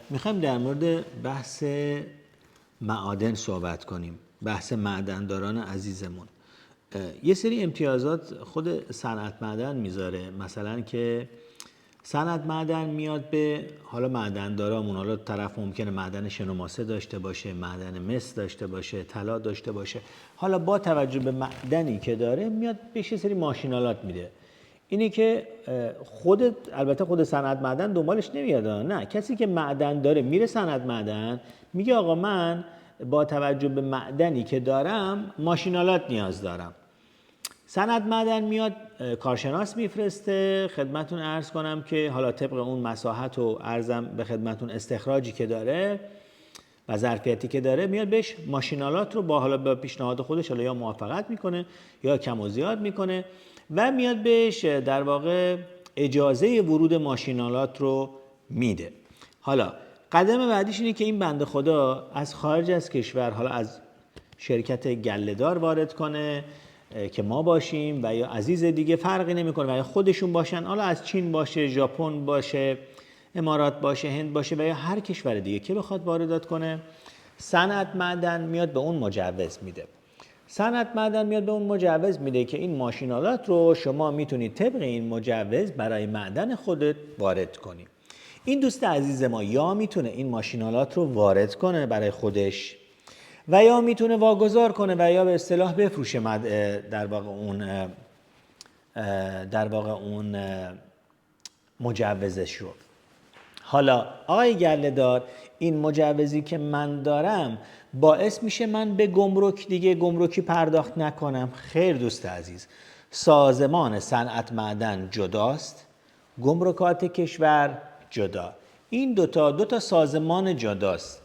میخوایم در مورد بحث معادن صحبت کنیم، بحث معدنداران عزیزمون. یه سری امتیازات خود صنعت معدن میذاره، مثلا که صنعت معدن میاد به حالا معدندارامون، حالا طرف ممکنه معدن شن و ماسه داشته باشه، معدن مس داشته باشه، طلا داشته باشه، حالا با توجه به معدنی که داره میاد بهش یه سری ماشینالات میده. اینی که البته خود صنعت معدن دنبالش نمیاد، نه، کسی که معدن داره میره صنعت معدن میگه آقا من با توجه به معدنی که دارم ماشینالات نیاز دارم. صنعت معدن میاد کارشناس میفرسته خدمتون عرض کنم که حالا طبق اون مساحت و عرضم به خدمتون استخراجی که داره و ظرفیتی که داره میاد بهش ماشینالات رو با حالا به پیشنهاد خودش حالا یا موافقت میکنه یا کم و زیاد میکنه و میاد بهش در واقع اجازه ورود ماشینالات رو میده. حالا قدم بعدیش اینه که این بنده خدا از خارج از کشور، حالا از شرکت گله‌دار وارد کنه که ما باشیم و یا عزیز دیگه فرقی نمیکنه و یا خودشون باشن، حالا از چین باشه، ژاپن باشه، امارات باشه، هند باشه و یا هر کشور دیگه که بخواد واردات کنه، صنعت معدن میاد به اون مجوز میده. صنعت معدن میاد به اون مجوز میده که این ماشینالات رو شما میتونید طبق این مجوز برای معدن خودت وارد کنی. این دوست عزیز ما یا میتونه این ماشینالات رو وارد کنه برای خودش و یا میتونه واگذار کنه و یا به اصطلاح بفروشه در واقع اون مجوزش رو. حالا آقای گله‌دار، این مجوزی که من دارم باعث میشه من به گمرک دیگه گمرکی پرداخت نکنم؟ خیر دوست عزیز، سازمان صنعت معدن جداست، گمرکات کشور جدا. این دو تا سازمان جداست.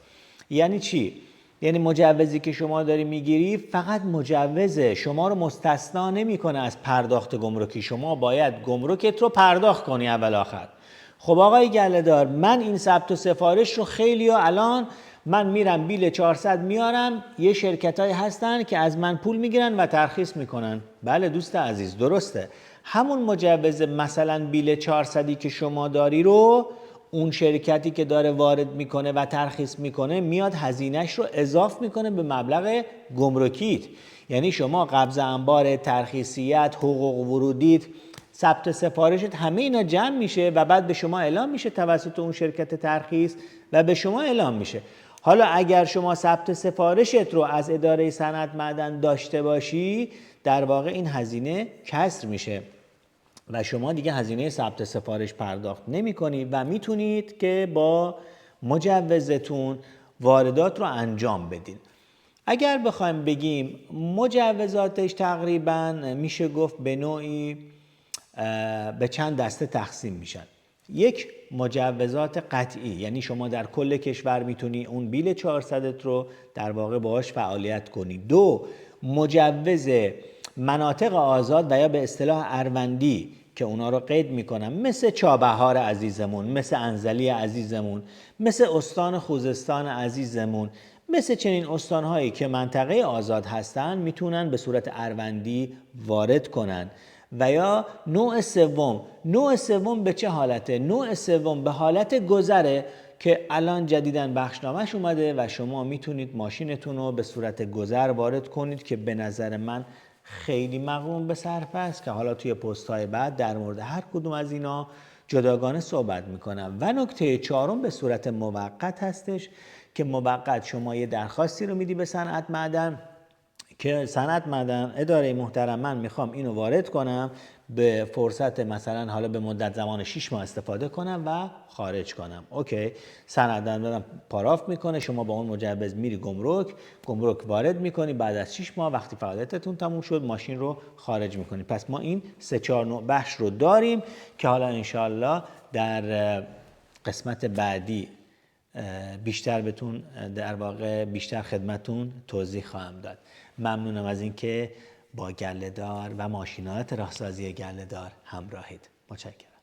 یعنی چی؟ یعنی مجوزی که شما داری میگیری فقط مجوزه، شما رو مستثنا نمیکنه از پرداخت گمرکی. شما باید گمرکت رو پرداخت کنی اول آخر. خب آقای گله‌دار، من این ثبت و سفارش رو خیلی الان من میرم بیل 400 میارم، یه شرکتایی هستن که از من پول میگیرن و ترخیص میکنن. بله دوست عزیز، درسته. همون مجوز مثلا بیل 400ی که شما داری رو اون شرکتی که داره وارد میکنه و ترخیص میکنه میاد هزینهش رو اضاف میکنه به مبلغ گمرکیت. یعنی شما قبض انبار، ترخیصیت، حقوق ورودیت، ثبت سفارشت، همه اینا جمع میشه و بعد به شما اعلام میشه توسط اون شرکت ترخیص و به شما اعلام میشه. حالا اگر شما ثبت سفارشت رو از اداره صنعت معدن داشته باشی، در واقع این هزینه کسر میشه و شما دیگه هزینه ثبت سفارش پرداخت نمی کنی و میتونید که با مجوزتون واردات رو انجام بدین. اگر بخوایم بگیم مجوزاتش تقریبا میشه گفت به نوعی به چند دسته تقسیم میشن. یک، مجوزات قطعی، یعنی شما در کل کشور میتونی اون بیل 400 رو در واقع باهاش فعالیت کنی. دو، مجوز مناطق آزاد و یا به اصطلاح اروندی که اونا رو قید میکنم، مثل چابهار عزیزمون، مثل انزلی عزیزمون، مثل استان خوزستان عزیزمون، مثل چنین استانهایی که منطقه آزاد هستن میتونن به صورت اروندی وارد کنن. و یا نوع سوم به چه حالته؟ نوع سوم به حالت گذره که الان جدیداً بخشنامه‌اش اومده و شما میتونید ماشینتون رو به صورت گذر وارد کنید که به نظر من خیلی مقرون به صرفه است که حالا توی پست‌های بعد در مورد هر کدوم از اینا جداگانه صحبت میکنم. و نکته چهارم به صورت موقت هستش که موقت شما یه درخواستی رو میدی به صنعت معدن که صنعت معدن اداره محترم من میخوام اینو وارد کنم، به فرصت مثلا حالا به مدت زمان 6 ماه استفاده کنم و خارج کنم. اوکی، صنعت معدن پاراف میکنه، شما با اون مجوز میری گمرک وارد میکنی، بعد از 6 ماه وقتی فعالیتتون تموم شد ماشین رو خارج میکنی. پس ما این 3-4 نوع بخش رو داریم که حالا انشالله در قسمت بعدی بیشتر بهتون در واقع بیشتر خدمتون توضیح خواهم داد. ممنونم از اینکه با گله‌دار و ماشینالات راهسازی گله‌دار همراهید. متشکرم.